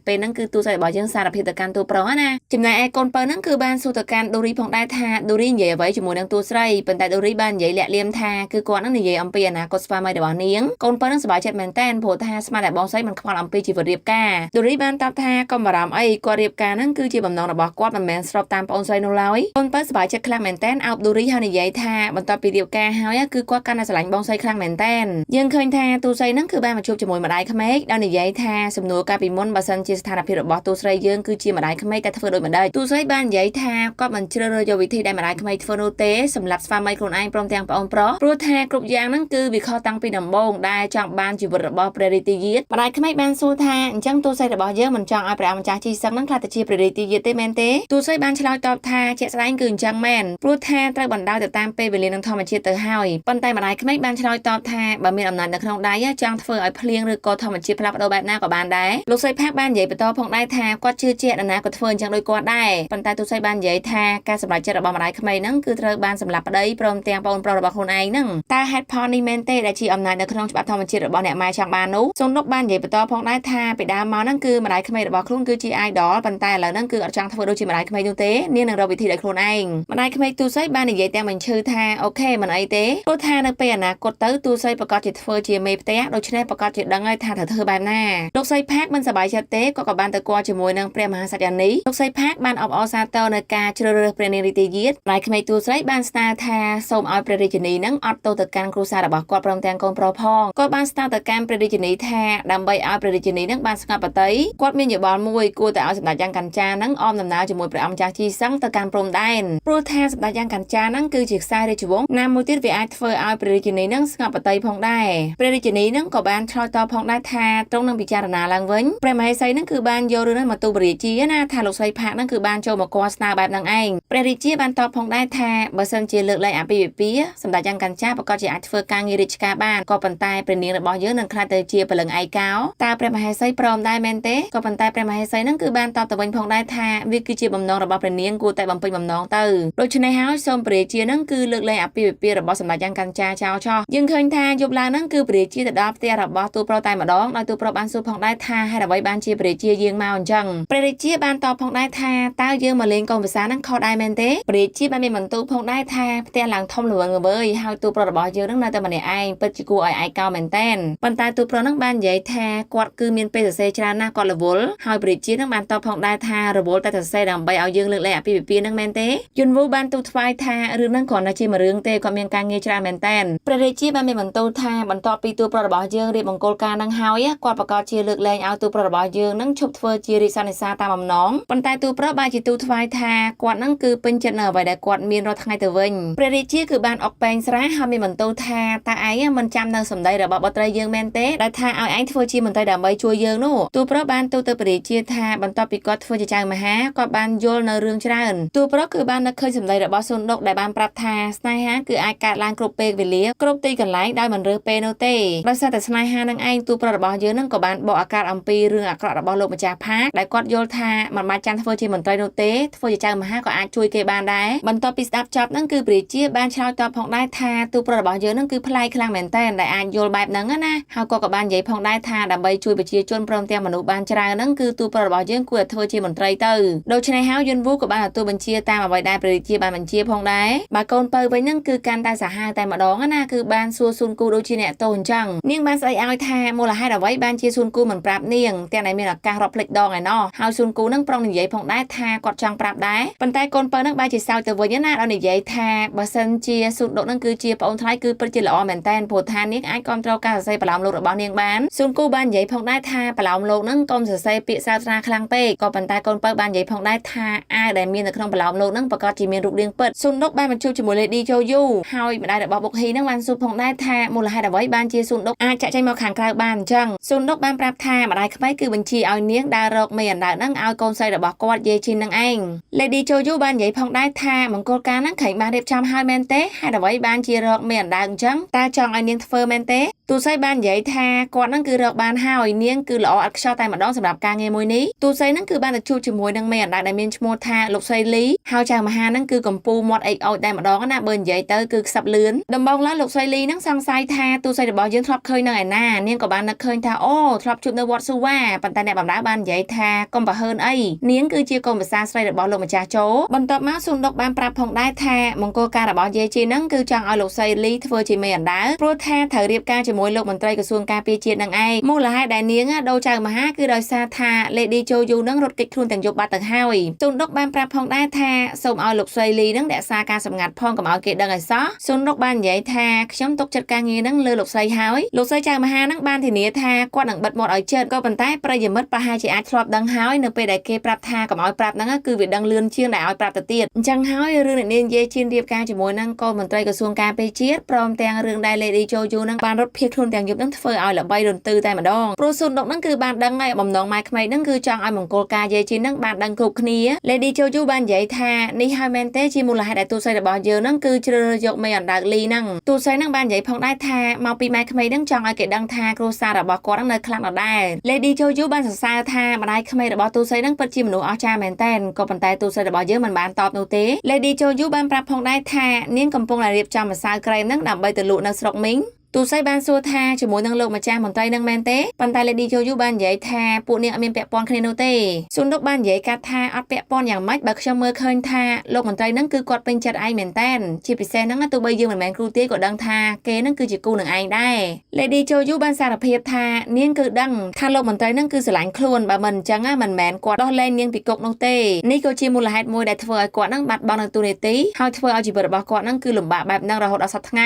ពេលហ្នឹងគឺទូស្រីរបស់យើងសារភាពទៅកាន់ទូប្រុសណាចំណែកឯកូនបើហ្នឹងគឺបានសួរទៅកាន់ដូរីផងដែរថាដូរីនិយាយអ្វីជាមួយនឹងទូស្រីប៉ុន្តែដូរីបាននិយាយលាក់លៀមថាគឺគាត់នឹងនិយាយអំពីអនាគតស្វាមីរបស់នាងកូនបើនឹងសប្បាយចិត្តមែនតើព្រោះថាស្មានតែបងស្រីមិនខ្វល់អំពីជីវិតរៀបការដូរីបានតបថាកុំបារម្ភអីគាត់រៀបការហ្នឹងគឺជាបំណងរបស់គាត់មិនមែនស្របតាមបងស្រីនោះឡើយកូនបើសប្បាយចិត្តខ្លាំងមែនតើអោបដូរីហើយនិយាយថាបន្ទាប់ពីរៀបការហើយគឺគាត់កាន់តែស្រឡាញ់បងស្រីខ្លាំងមែនតើយើងឃើញថាទូស្រីហ្នឹងគឺបានមកជួបជាមួយម្ដាយក្មេកដោយនិយាយថាសំណួរកាលពីមុនបើសិនជាស្ថានភាពរបស់ទូស្រីយើងគឺជាម្ដាយក្មេកតែធ្វើដូចម្ដេចទូស្រីបាននិយាយថាគាត់មិនជ្រើសរើសយកវិធីដែលម្ដាយក្មេកធ្វើនោះទេសម្រាប់ស្វាមីខ្លួនឯងព្រមទាំងប្អូនប្រុសព្រោះថាគ្រប់យ៉ាងហ្នឹងគឺវាខុសតាំងពីដំបូងដែលចង់បានជីវិតរបស់ព្រះរាជាយាទម្ដាយក្មេកបានសួរថាអញ្ចឹងទូស្រីរបស់យើងមិនចង់ឲ្យព្រះម្ចាស់ជីសឹងហ្នឹងខ្លះទៅជាព្រះរាជាយាទទេមែនទេទូស្រីបានឆ្លើយតបថាជាក់ស្ដែងគឺអញ្ចឹងមែនព្រោះថាត្រូវបណ្ដោយទៅតាមពេលវេលានិងធម្មជាតិទៅហើយប៉ុន្តែម្ដាយក្មេកបានឆ្លើយតបថាបើមានអំណាចនៅក្នុងដៃចង់ធ្វើឲ្យភ្លៀងឬក៏ធម្មជាតិផ្លាស់ប្ដូរបែបណាក៏បានដែរលោកស្រីផាកបាននិយាយបន្តផងដែរថាគាត់ជឿជាក់ណាក៏ធ្វើអញ្ចឹងដូចគាត់ដែរប៉ុន្តែទូស្រីបាននិយាយថាការសម្រេចចិត្តរបស់ម្ដាយក្មេកហ្នឹងគឺត្រូវបានសម្លាប់ប្តីព្រមទាំងប្អូនប្រុសរបស់ខ្លួនឯងហ្នឹងតើហេតុផលនេះមែនទេដែលជាអំណាចនៅក្នុងច្បាប់ធម្មជាតិរបស់អ្នកម៉ែចង់បាននោះសូនដុកបាននិយាយបន្តផងដែរថាពីដើមមកហ្នឹងគឺម្ដាយក្មេករបស់ខ្លួនគឺជា idol ប៉ុន្តែឥឡូវហ្នឹងគឺអត់ចង់ធ្វើដូចជាម្ដាយក្មេកនោះទេនាងនឹងរកវិធីដោយខ្លួនឯងម្ដាយក្មេកទូស្រីបាននិយាយទាំងបញ្ឈឺថាអូខេមិនអីទេព្រោះថានៅពេលអនាគតទៅទូស្រីប្រកាសជាធ្វើជាមេផ្ទះដូច្នេះប្រកាសជាដឹងហើយថាត្រូវធ្វើបែបណាលោកស្រីផាកមិនសប្បាយចិត្តទេគាត់ក៏បានទៅគាល់ជាមួយនឹងព្រះមហាសក្យានីលោកស្រីផាកបានអបអរសាទរនៅការជ្រើសរើសព្រះនាងរាជាយាទម្ដាយក្មេកទូស្រីបានស្នើថាសូមឲ្យព្រះរាជិនីនឹងអត់ទោសទៅកាន់គ្រួសាររបស់គាត់ព្រមទាំងកូនប្រុសផងគាត់បានស្នើទៅកាន់ព្រះរាជិនីថាដើម្បីឲ្យព្រះរាជិនីនឹងបានស្ងប់បន្តិចគាត់មានយោបល់មួយគួរតែឲ្យសម្ដេចយ៉ាងកាន់ចានឹងអមដំណើរជាមួយព្រះអង្គម្ចាស់ជីសឹងទៅកាន់ព្រំដែនព្រោះថាសម្ដេចយ៉ាងកាន់ចានឹងគឺជាខ្សែរាជវង្សណាមួយទៀតវាអាចធ្វើឲ្យព្រះរាជិនីនឹងស្ងប់បន្តិចផងដែរព្រះរាជិនីនឹងក៏បានឆ្លើយតបផងដែរថាទ្រង់នឹងពិចារណាឡើងវិញព្រះមហេសីនឹងគឺបានយករឿងនេះមកទូលព្រះរាជាណាថាលោកស្រីផាកនឹងគឺបានចូលមកគាល់ស្នើបែបហ្នឹងឯងព្រះរាជាបានតបផងដែរថាបើសិនជាលើកលែងអាពាហ៍ពិពាហ៍សម្ដេចយ៉ាងកាន់ចាប្រកាសជាអាចធ្វើការងាររាជការបានក៏ប៉ុន្តែព្រះនាងរបស់យើងនឹងខ្លាចទៅជាពលឹងឯកោតើព្រះមហេសីព្រមដែរមែនទេក៏ប៉ុន្តែព្រះមហេសីនឹងគឺបានតបទៅវិញផងដែរថាវាគឺជាបំណងរបស់ព្រះនាងគួរតែបំពេញបំណងទៅដូច្នេះហើយសូមព្រះរាជានឹងគឺលើកលែងអាពាហ៍ពិពាហ៍របស់សម្ដេចយ៉ាងកាន់ចាចោលចោះយើងឃើញថាយប់ឡើងនឹងគឺព្រះរាជាទៅដល់ផ្ទះរបស់ទូប្រុសតែម្ដងដោយទូប្រុសបានសួរផងដែរថាហេតុអ្វីបានជាព្រះរាជាយើងមកអញ្ចឹងព្រះរាជាបានតបផងដែរថាតើយើងមកលេងកូនភាសានឹងខុសដែរមែនទេព្រះរាជាបានមានបន្ទូលផងដែរថាផ្ទះឡើងធំល្វឹងល្វើយហើយទូប្រុសរបស់យើងនឹងនៅតែម្នាក់ឯងពិតជាគួរឲ្យឯកោមែនតែនប៉ុន្តែទូប្រុសនឹងបាននិយាយថាគាត់គឺមានពេលសរសេរច្រើនណាស់គាត់រវល់ហើយព្រះរាជានឹងបានតបផងដែរថារវល់តែសរសេរដើម្បីឲ្យយើងលើកលែងអាពាហ៍ពិពាហ៍នឹងមែនទេយន់វូបានទូថ្វាយថារឿងនឹងគ្រាន់តែជាមួយរឿងទេគាត់មានការងារច្រើនមែនតែនព្រះរាជាបានមានបន្ទូលថាបន្ទាប់ពីទូប្រុសរបស់យើងរៀបមង្គលការនឹងហើយគាត់ប្រកាសជាលើកលែងឲ្យទូប្រុសរបស់យើងនឹងឈប់ធ្វើជារិះសន្និសាតាមបំណងប៉ុន្តែទូប្រុសបានជាទូថ្វាយថាគាត់នឹងគឺពេញចិត្តនៅអ្វីដែលគាត់មានរាល់ថ្ងៃទៅវិញព្រះរាជាគឺបានអុកពេងស្រាហើយមានបន្ទូលថាតើឯងមិនចាំនៅសម្ដីរបស់បុត្រីយើងមែនទេដែលថាឲ្យឯងធ្វើជាមន្ត្រីដើម្បីជួយយើងនោះទូប្រុសបានទូទៅព្រះរាជាថាបន្ទាប់ពីគាត់ធ្វើជាចៅមហាគាត់បានយល់នៅរឿងច្រើនទូប្រុសគឺបាននឹកឃើញសម្ដីរបស់ស៊ុនដុកដែលបានប្រាប់ថាស្នេហាគឺអាចកើតឡើងគ្រប់ពេលវេលាគ្រប់ទីកន្លែងដោយមិនរើសពេលនោះទេដោយសារតែស្នេហានឹងឯងទូប្រុសរបស់យើងនឹងក៏បានបកអាកាសអំពីរឿងអាក្រក់របស់លោកម្ចាស់ ផាកដែលគាត់យល់ថាមិនបាច់ចាំធ្វើជាមន្ត្រីនោះទេធ្វើជាចៅមហាក៏អាចជួយគេបានដែរបន្ទាប់ពីស្ដាប់ចប់ហ្នឹងគឺព្រះជាបានឆ្លើយតបផងដែរថាទូប្ររបស់យើងហ្នឹងគឺប្លែកខ្លាំងមែនតើដែលអាចយល់បែបហ្នឹងណាហើយក៏បាននិយាយផងដែរថាដើម្បីជួយប្រជាជនព្រមទាំងមនុស្សបានច្រើនហ្នឹងគឺទូប្ររបស់យើងគួរតែធ្វើជាមន្ត្រីទៅដូច្នេះហើយយុនវូក៏បានទទួលបញ្ជាតាមអ្វីដែលព្រះជាបានបញ្ជាផងដែរបើកូនពៅវិញហ្នឹងគឺកាន់តែសាហាវតែម្ដងណាគឺបានសួរស៊ុនគូដូចជាអ្នកតូនអញ្ចឹងនាងបានស្ដីឲ្យថាមូលហេតុអ្វីបានជាស៊ុនគូមិនប្រាប់នាងទាំងដែលមានឱកាសរាប់ភ្លេចដងឯណោះហើយស៊ុនគូហ្នឹងប្រុងនិយាយផងដែរថាគាត់ចង់ប្រាប់ដែរប៉ុន្តែកូនពៅហ្នឹងបែរជាសើចទៅវិញណាដល់និយាយថាបើសិនជាស៊ុនដុកហ្នឹងគឺជាប្អូនថ្លៃគឺពិតជាល្អមែនតែនព្រោះថានាងអាចគ្រប់គ្រងការសរសេរប្រឡោមលោករបស់នាងបានស៊ុនគូបាននិយាយផងដែរថាប្រឡោមលោកហ្នឹងកុំសរសេរពាក្យសាស្ត្រាខ្លាំងពេកក៏ប៉ុន្តែកូនពៅបាននិយាយផងដែរថាអាវដែលមាននៅក្នុងប្រឡោមលោកហ្នឹងប្រកាសជាមានរូបរាងពិតស៊ុនដុកបានបញ្ជួបជាមួយ Lady Joyu ហើយម្ដាយរបស់បុកហ៊ីហ្នឹងបានសួរផងដែរថាមូលហេតុអ្វីបានជាស៊ុនដុកអាចចាក់ចេញមកខាងក្រៅបានអញ្ចឹងស៊ុនដុកបានប្រាប់ថាម្ដាយក្មេងគឺបញ្ជាឲ្យនាងដើររកមេអណ្ដើកហ្នឹងឲ្យកូនស្រីរបស់គាត់យាយជីននឹងឯង Lady Joyu បាននិយាយផងដែរថាមង្គលការហ្នឹងខេងបានរៀបចំឲ្យមែនទេហេតុអ្វីបានជារកមេអណ្ដើកអញ្ចឹងតើចង់ឲ្យនាងធ្វើមែនទេទូស័យបាននិយាយថាគាត់ហ្នឹងគឺរកបានហើយនាងគឺល្អឥតខ្ចោះតែម្ដងសម្រាប់ការងារមួយនេះទូស័យហ្នឹងគឺបានទៅជួបជាមួយនឹងមេអណ្ដើកដែលមានឈ្មោះថាលោកសៃលីហើយចៅមហាហ្នឹងគឺកំពូលមាត់អេកអោចតែម្ដងណាបើនិយាយទៅគឺខ្សឹបលឿនដំបងឡើងលោកសៃលីហ្នឹងសង្ស័យថាទូស័យរបស់យើងធ្លាប់ឃើញនៅឯណានាងក៏បាននឹកឃើញថាអូធ្លាប់ជួបនៅវត្តស៊ូវ៉ាប៉ុន្តែអ្នកបម្រើបាននិយាយថាកុំប្រហើនអីនាងគឺជាកូនប្រសារស្រីរបស់លោកម្ចាស់ជោបន្ទាប់មកស៊ុនដុកបានប្រាប់ផងដែរថាមង្គលការរបស់យាយជីហ្នឹងគឺចង់ឲ្យលោកសៃលីធ្វើជាមេអណ្ដើកព្រោះថាត្រូវរៀបការជាមួយលោកមន្ត្រីក្រសួងការពារជាតិនឹងឯងមូលហេតុដែលនាងដូរចៅមហាគឺដោយសារថា Lady Joyu នឹងរត់គេចខ្លួនទាំងយប់បាត់ទៅហើយស៊ុនដុកបានប្រាប់ផងដែរថាសូមឲ្យលោកសៃលីនឹងរក្សាការសម្ងាត់ផងកុំឲ្យគេដឹងឲ្យសោះស៊ុនដុកបាននិយាយថាខ្ញុំទុកចិត្តការងារនឹងលើលោកសៃហើយលោកសៃចៅមហានឹងបានធានាថាគាត់នឹងបិទមាត់ឲ្យជិតក៏ប៉ុន្តែប្រិយមិត្តប្រហែលជាអាចធ្លាប់ដឹងហើយនៅពេលដែលគេប្រាប់ថាកុំឲ្យប្រាប់ហ្នឹងគឺវាដឹងលឿនជាងដែលឲ្យប្រាប់ទៅទៀតអញ្ចឹងហើយរឿងអ្នកនាងយាយជៀនរៀបការជាមួយនឹងកូនមន្ត្រីក្រសួងការពារជាតិព្រមទាំងរឿងដែល Lady Joyu នឹងបានរត់ភៀសខ្លួនទាំងយប់នឹងធ្វើឲ្យល្បីរន្ទឺតែម្ដងព្រោះស៊ុនដុកនឹងគឺបានដឹងហើយបំណងម៉ែក្មេងនឹងគឺចង់ឲ្យមង្គលការយាយជៀននឹងបានដឹងគ្រប់គ្នា Lady Joyu បាននិយាយថានេះហើយមែនទេជាមូលហេតុដែលទូស័យរបស់យើងនឹងគឺជ្រើសរើសយកមេអណ្ដើកលីនឹងទូស័យនឹងបាននិយាយផងដែរថាមកពីម៉ែក្មេងនឹងចង់ឲ្យគេដឹងថាគ្រួសាររបស់គាត់នឹងនៅខ្លាំងដដែល Lady Joyu បានសរសើរថាម្ដាយក្មេងរបស់ទូស័យនឹងពិតជាមនុស្សអស្ចារ្យមែនតែនក៏ប៉ុន្តែទូស័យរបស់យើងមិនបានតបនោះទេ Lady Joyu បានប្រាប់ផងដែរថានាងកំពុងតែរៀបចំម្សៅក្រែមនឹងដើម្បីទៅលក់នៅស្រុកមីងទូស័យបានសួរថាជាមួយនឹងលោកម្ចាស់មន្ត្រីនឹងមែនទេប៉ុន្តែ Lady Joyu បាននិយាយថាពួកនាងអត់មានពាក់ព័ន្ធគ្នានោះទេស៊ុនដុកបាននិយាយកាត់ថាអត់ពាក់ព័ន្ធយ៉ាងម៉េចបើខ្ញុំមើលឃើញថាលោកមន្ត្រីនឹងគឺគាត់ពេញចិត្តឯងមែនតែនជាពិសេសហ្នឹងទោះបីយើងមិនមែនគ្រូទេក៏ដឹងថាគេនឹងគឺជាគូនឹងឯងដែរ Lady Joyu បានសារភាពថានាងគឺដឹងថាលោកមន្ត្រីនឹងគឺស្រឡាញ់ខ្លួនបើមិនអញ្ចឹងមិនមែនគាត់ដោះលែងនាងពីគុកនោះទេនេះក៏ជាមូលហេតុមួយដែលធ្វើឲ្យគាត់នឹងបាត់បង់នៅទូនាទីហើយធ្វើឲ្យជីវិតរបស់គាត់នឹងគឺលំបាកបែបហ្នឹងរហូតដល់សប្តាហ៍ថ្ងៃ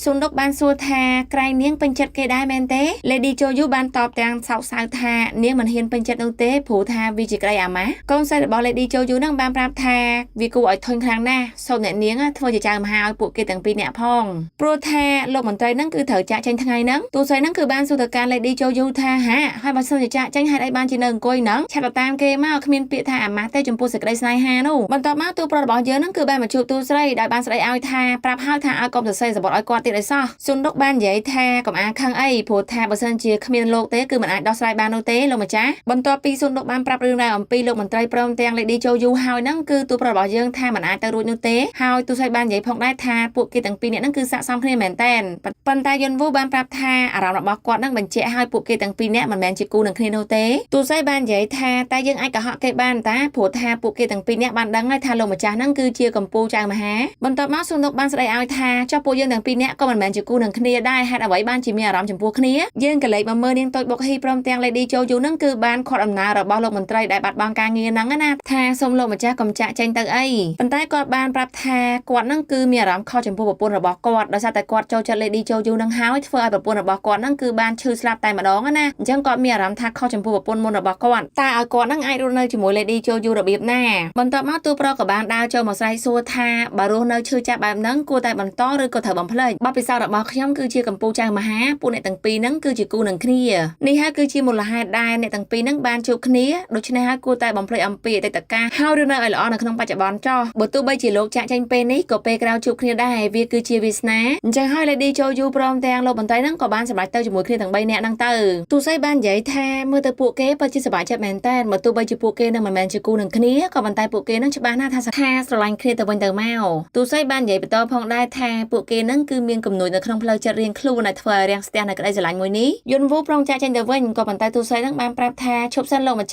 ស៊ុនដុកបានសួរថាក្រែងនាងពេញចិត្តគេដែរមែនទេ Lady Joyu បានតបទាំងសោកសៅថានាងមិនហ៊ានពេញចិត្តនោះទេព្រោះថាវាជាក្តីអាម៉ាស់កូនស្រីរបស់ Lady Joyu នឹងបានប្រាប់ថាវាគួរឲ្យធុញខ្លាំងណាស់សូមអ្នកនាងធ្វើជាចៅមហាឲ្យពួកគេទាំងពីរនាក់ផងព្រោះថាលោកមន្ត្រីនឹងគឺត្រូវចាក់ចេញថ្ងៃហ្នឹងទូស័យនឹងគឺបានសួរទៅកាន់ Lady Joyu ថាហាហើយបើសិនជាចាក់ចេញហេតុអីបានជានៅអង្គុយហ្នឹងឆាប់ទៅតាមគេមកគ្មានពាក្យថាអាម៉ាស់ទេចំពោះសេចក្តីស្នេហានោះបន្ទាប់មកទូប្រុសរបស់យើងនឹងគឺបានមកជួបទូស្រីដោយបានស្ដីឲ្យថាប្រាប់ហើយថាឲ្យកុំសរសេរសបុតឲ្យគាត់ទៀតឲ្យសោះស៊ុនដុកបាននិយាយថាកុំអាងខឹងអីព្រោះថាបើសិនជាគ្មានលោកទេគឺមិនអាចដោះស្រាយបាននោះទេលោកម្ចាស់បន្ទាប់ពីស៊ុនដុកបានប្រាប់រឿងរ៉ាវអំពីលោកមន្ត្រីព្រមទាំង Lady Joyu ហើយហ្នឹងគឺទូប្រុសរបស់យើងថាមិនអាចទៅរួចនោះទេហើយទូស័យបាននិយាយផងដែរថាពួកគេទាំងពីរនាក់ហ្នឹងគឺស័ក្តិសមគ្នាមែនតែនប៉ុន្តែយុនវូបានប្រាប់ថាអារម្មណ៍របស់គាត់ហ្នឹងបញ្ជាក់ឲ្យពួកគេទាំងពីរនាក់មិនមែនជាគូនឹងគ្នានោះទេទូស័យបាននិយាយថាតែយើងអាចកុហកគេបានតាព្រោះថាពួកគេទាំងពីរនាក់បានដឹងហើយថាលោកម្ចាស់ហ្នឹងគឺជាកម្ពុជាចៅមហាបន្ទាប់មកស៊ុនដុកបានស្ដីឲ្យថាចុះពួកយើងទាំងពីរនាក់ក៏មិនមែនជាគូនឹងគ្នាដែរហេតុអ្វីបានជាមានអារម្មណ៍ចំពោះគ្នាយើងក៏លេចមកមើលនាងតូចបុកហ៊ីព្រមទាំង Lady Joyu នឹងគឺបានខាត់អំណើរបស់លោកមន្ត្រីដែលបាត់បង់ការងារហ្នឹងណាថាសូមលោកម្ចាស់កុំចាក់ចេញទៅអីប៉ុន្តែគាត់បានប្រាប់ថាគាត់នឹងគឺមានអារម្មណ៍ខកចំពោះប្រពន្ធរបស់គាត់ដោយសារតែគាត់ចូលចិត្ត Lady Joyu នឹងហើយធ្វើឲ្យប្រពន្ធរបស់គាត់នឹងគឺបានឈឺស្លាប់តែម្ដងណាអញ្ចឹងគាត់មានអារម្មណ៍ថាខកចំពោះប្រពន្ធមុនរបស់គាត់តែឲ្យគាត់នឹងអាចរស់នៅជាមួយ Lady Joyu របៀបណាបន្ទាប់មកទូប្រុសក៏បានដើរចូលមកស្រែកសួរថាបើរស់នៅឈឺចាប់បែបហ្នឹងគួរតែបន្តឬក៏ត្រូវបំភ្លេចបទពិសោធន៍របស់ខ្ញុំគឺជា ជាកម្ពុជាមហាពួកអ្នកទាំងពីរហ្នឹងគឺជាគូនឹងគ្នានេះហើយគឺជាមូលហេតុដែលអ្នកទាំងពីរហ្នឹងបានជួបគ្នាដូច្នេះហើយគួរតែបំភ្លេចអំពីអតីតកាលហើយរស់នៅឲ្យល្អនៅក្នុងបច្ចុប្បន្នចោះបើទោះបីជាលោកចាក់ចេញពេលនេះក៏ពេលក្រោយជួបគ្នាដែរវាគឺជាវាសនាអញ្ចឹងហើយ Lady Joyu ព្រមទាំងលោកបន្ត្រីហ្នឹងក៏បានសម្រេចទៅជាមួយគ្នាទាំង3នាក់ហ្នឹងទៅទូស័យបាននិយាយថាមើលទៅពួកគេពិតជាសប្បាយចិត្តមែនតើបើទោះបីជាពួកគេនឹងមិនមែនជាគូនឹងគ្នាក៏ប៉ុន្តែពួកគេនឹងច្បាស់ណាស់ថាស្រឡាញ់គ្នាទៅវិញទៅមកទូស័យបាននិយាយបន្តផងដែរថាពួកគេនឹងគឺមានគំនុយនៅក្នុងផ្លូវចិត្តរៀងខ្លួនដែលធ្វើឲ្យរាំងស្ទះនៅក្តីស្រឡាញ់មួយនេះយុនវូប្រងចាក់ចេញទៅវិញក៏ប៉ុន្តែទូស័យនឹងបានប្រាប់ថាឈប់សិនលោកម្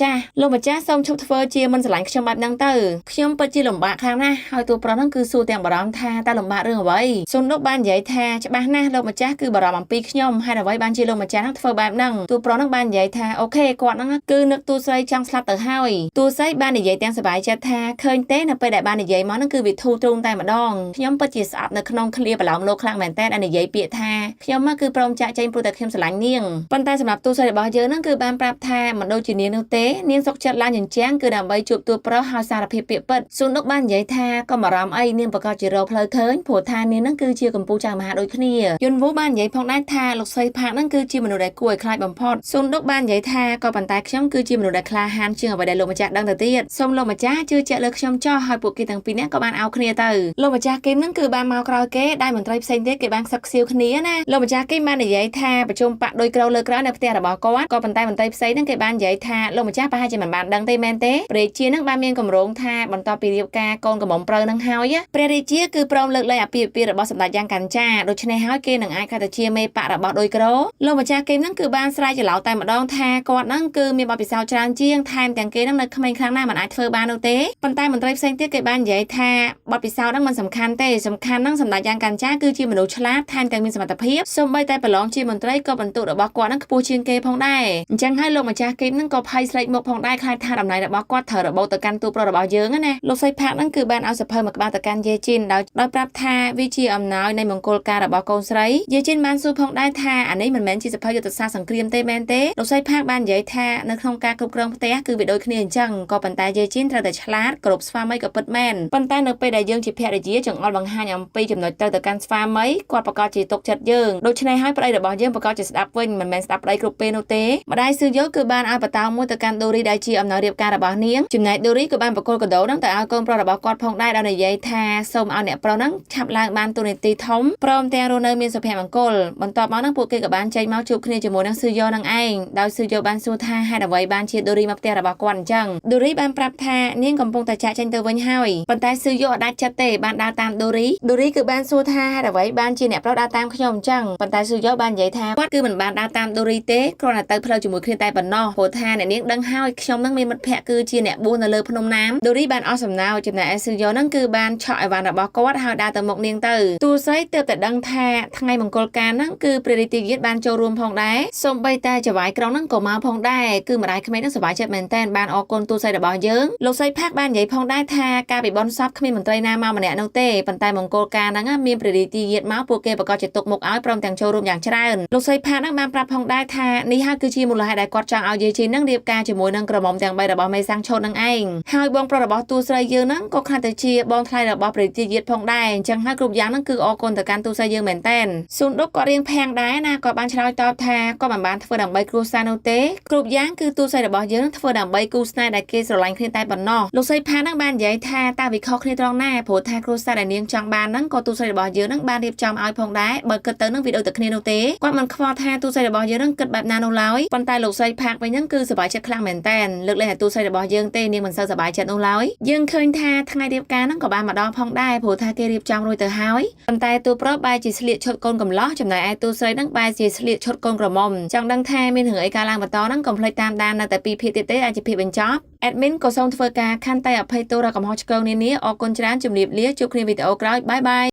ចាស់សូមឈប់ធ្វើជាមិនស្រឡាញ់ខ្ញុំបែបហ្នឹងទៅខ្ញុំពិតជាលំបាកខ្លាំងណាស់ហើយទូប្រុសហ្នឹងគឺសួរទាំងបារម្ភថាតើលំបាករឿងអ្វីសុនដុកបាននិយាយថាច្បាស់ណាស់លោកម្ចាស់គឺបារម្ភអំពីខ្ញុំហើយអ្វីបានជាលោកម្ចាស់ហ្នឹងធ្វើបែបហ្នឹងទូប្រុសហ្នឹងបាននិយាយថាអូខេគាត់ហ្នឹងគឺនឹកទូស្រីចង់ស្លាប់ទៅហើយទូស្រីបាននិយាយទាំងសប្បាយចិត្តថាឃើញទេនៅពេលដែលបាននិយាយមកហ្នឹងគឺវាធូរទ្រូងតែម្ដងខ្ញុំពិតជាស្អប់នៅក្នុងឃ្លាប្រឡោមលោកខ្លាំងមែនតើដែលនិយាយពាក្យថាខ្ញុំមកគឺព្រមចាក់ចែងព្រោះតែខ្ញុំស្រឡាញ់នាងប៉ុន្តែសម្រាប់ទូស្រីរបស់យើងហ្នឹងគឺបានប្រាប់ថាមិនដូចជានាងនោះទេនាងសុកចិត្តឡើងជញ្ជាំងគឺដើម្បីជួបទូប្រុសហើយសារភាពពាក្យពិតស៊ុនដុកបាននិយាយថាក៏បារម្ភអីនាងប្រកាសជារកផ្លូវឃើញព្រោះថានាងហ្នឹងគឺជាកម្ពុជាមហាដូចគ្នាយុនវូបាននិយាយផងដែរថាលោកស្រីផាកហ្នឹងគឺជាមនុស្សដែលគួរឲ្យខ្លាចបំផុតស៊ុនដុកបាននិយាយថាក៏ប៉ុន្តែខ្ញុំគឺជាមនុស្សដែលក្លាហានជាងអ្វីដែលលោកម្ចាស់ដឹងទៅទៀតសូមលោកម្ចាស់ជឿជាក់លើខ្ញុំចោះហើយពួកគេទាំងពីរនាក់ក៏បានអោបគ្នាទៅលោកម្ចាស់គីមហ្នឹងគឺបានមកក្រោយគេដែលមន្ត្រីផ្សេងទៀតគេបានខ្សឹបខ្សៀវគ្នាណាលោកម្ចាស់គីមបាននិយាយថាប្រជុំបាក់ដោយក្រោយលើក្រោយនៅផ្ទះរបស់គាត់ក៏ប៉ុន្តែមន្ត្រីផ្សេងហ្នឹងគេបាននិយាយថាលោកម្ចាស់ប្រហែលជាមិនបានដឹងទេមែនទេព្រះរាជាហ្នឹងបានមានកម្រងថាបន្ទាប់ពីរៀបការកូនកំមុំប្រៅហ្នឹងហើយព្រះរាជាគឺព្រមលើកលែងអាពាហ៍ពិពាហ៍របស់សម្ដេចយ៉ាងកាន់ចាដូច្នេះហើយគេនឹងអាចកាត់ទៅជាមេបករបស់ដោយក្រលោកម្ចាស់គីមហ្នឹងគឺបានស្រែកច្រឡោតតែម្ដងថាគាត់ហ្នឹងគឺមានបទពិសោធន៍ច្រើនជាងថែមទាំងគេហ្នឹងនៅក្មេងខ្លាំងណាស់មិនអាចធ្វើបាននោះទេប៉ុន្តែមន្ត្រីផ្សេងទៀតគេបាននិយាយថាបទពិសោធន៍ហ្នឹងមិនសំខាន់ទេសំខាន់ហ្នឹងសម្ដេចយ៉ាងកាន់ចាគឺជាមនុស្សឆ្លាតថែមទាំងមានសមត្ថភាពសូម្បីតែប្រឡងជាមន្ត្រីក៏បន្ទុករបស់គាត់ហ្នឹងខ្ពស់ជាងគេផងដែរអញ្ចឹងហើយលោកម្ចាស់គីមហ្នឹងក៏ភ័យស្រែកមុខផងដែរខ្លាចថាដំណើររបស់គាត់ត្រូវរបូតទៅកាន់ទូប្រុសរបស់យើងណាលោកសៃផាកហ្នឹងគឺបានឲ្យសភៅមួយក្បាលទៅកាន់យេជីនដោយប្រាប់ថាវាជាអំណោយនៃមង្គលការរបស់កូនស្រីយេជីនបានសួរផងដែរថាអានេះមិនមែនជាសភៅយុទ្ធសាស្ត្រសង្គ្រាមទេមែនទេលោកសៃផាកបាននិយាយថានៅក្នុងការគ្រប់គ្រងផ្ទះគឺវាដូចគ្នាអញ្ចឹងក៏ប៉ុន្តែយេជីនត្រូវតែឆ្លាតគ្រប់ស្វាមីក៏ពិតមែនប៉ុន្តែនៅពេលដែលយើងជាភរិយាចង្អុលបង្ហាញអំពីចំណុចទៅកាន់ស្វាមីគាត់ប្រកាសជាទុកចិត្តយើងដូច្នេះហើយប្តីរបស់យើងប្រកាសជាស្ដាប់វិញមិនមែនស្ដាប់ប្តីគ្រប់ពេលនោះទេម្ដាយស៊ឺយ៉ូគឺបានឲ្យបតោមួយទៅកាន់ដូរីដែលជាអំណោយរៀបការរបស់នាងចំណែកដូរីក៏បានប្រគល់កាដូហ្នឹងទៅឲ្យកូនប្រុសរបស់គាត់ផងដែរដោយនិយាយថាសូមឲ្យអ្នកប្រុសហ្នឹងឆាប់ឡើងបានទូនាទីធំព្រមទាំងរស់នៅមានសុភមង្គលបន្ទាប់មកហ្នឹងពួកគេក៏បានចេញមកជួបគ្នាជាមួយនឹងស៊ឺយ៉ូនឹងឯងដោយស៊ឺយ៉ូបានសួរថាហេតុអ្វីបានជាដូរីមកផ្ទះរបស់គាត់អញ្ចឹងដូរីបានប្រាប់ថានាងកំពុងតែចាក់ចេញទៅវិញហើយប៉ុន្តែស៊ឺយ៉ូអត់ដាច់ចិត្តទេបានដើរតាមដូរីគឺបានសួរថាហេតុអ្វីបានជាអ្នកប្រុសដើរតាមខ្ញុំអញ្ចឹងប៉ុន្តែស៊ឺយ៉ូបាននិយាយថាគាត់គឺមិនបានដើរតាមដូរីទេគ្រាន់តែទៅផ្លូវជាមួយគ្នាតែប៉ុណ្ណោះព្រោះថាអ្នកនាងដឹងហើយខ្ញុំនឹងមានមិត្តភក្តិគឺជាអ្នកបួសនៅលើភ្នំណាមដូរីបានអស់សំណោចំណែកស៊ឺយ៉ូនឹងគឺបានឆក់អីវ៉ាន់របស់គាត់ហើយដើរទៅមុខនាងទៅទូស្រីទើបតែដឹងថាថ្ងៃមង្គលការហ្នឹងគឺព្រះរាជាយិត្តបានចូលរួមផងដែរសូម្បីតែចៅហ្វាយក្រុងហ្នឹងក៏មកផងដែរគឺម្ដាយក្មេងហ្នឹងសប្បាយចិត្តមែនតើបានអរគុណទូស្រីរបស់យើងលោកស្រីផាកបាននិយាយផងដែរថាការពិបន់សពគ្មានមន្ត្រីណាមកម្នាក់នោះទេប៉ុន្តែមង្គលការហ្នឹងមានព្រះរាជាយិត្តមកពួកគេប្រកាសជាទុកមុខឲ្យព្រមទាំងចូលរួមយ៉ាងច្រើនលោកស្រីផាកហ្នឹងបានប្រាប់ផងដែរថានេះហើយគឺជាមូលហេតុដែលគាត់ចង់ឲ្យយេជីហ្នឹងរៀបការជាមួយនឹងក្រមុំទាំង3របស់មេសាំងឆូតនឹងឯងហើយបងប្រុសរបស់ទូស្រីយើងហ្នឹងក៏ខ្លាចទៅជាបងថ្លៃរបស់ព្រះរាជាយិត្តផងដែរអញ្ចឹងហើយគ្រប់យ៉ាងហ្នឹងគឺអរគុណទៅកាន់ទូស្រីយើងមែនតើស៊ុនដុកក៏រៀងផាំងដែរណាក៏បានឆ្លើយតបថាក៏មិនបានធ្វើដើម្បីគ្រួសារនោះទេគ្រប់យ៉ាងគឺទូស្រីរបស់យើងធ្វើដើម្បីគូស្នេហ៍ដែលគេស្រឡាញ់គ្នាតែប៉ុណ្ណោះលោកស្រីផាហ្នឹងបាននិយាយថាតើវាខុសគ្នាត្រង់ណាព្រោះថាគ្រួសារដែលនាងចង់បានហ្នឹងក៏ទូស្រីរបស់យើងហ្នឹងបានរៀបចំឲ្យផងដែរបើគិតទៅហ្នឹងវាដូចតែគ្នានោះទេគាត់មិនខ្វល់ថាទូស្រីរបស់យើងហ្នឹងគិតបែបណានោះឡើយប៉ុន្តែលោកស្រីផាកវិញហ្នឹងគឺសប្បាយចិត្តខ្លាំងមែនតើលើកលែងឲ្យទូស្រីរបស់យើងទេនាងមិនសូវសប្បាយចិត្តនោះឡើយយើងឃើញថាថ្ងៃរៀបការហ្នឹងក៏បានមកដល់ផងដែរព្រោះថាគេរៀបចំរួចទៅហើយប៉ុន្តែទូប្រុសបែរជាស្លៀកឈុតកូនកំឡោះចំណែកឯទូស្រីហ្នឹងបែរជាស្លៀកឈុតកូនក្រមុំចង់ដឹងថាមានរឿងអីកើតឡើងបន្តហ្នឹងកុំភ្លេចតាមដាននៅតែពីភាគទៀតទេអាចជាភាគបញ្ចប់ admin ក៏សូមធ្វើការខន្តីអភ័យទោសដល់កំហុសឆ្គងនានាអរគុណច្រើនជំរាបលាជួបគ្នាវីដេអូក្រោយបាយបាយ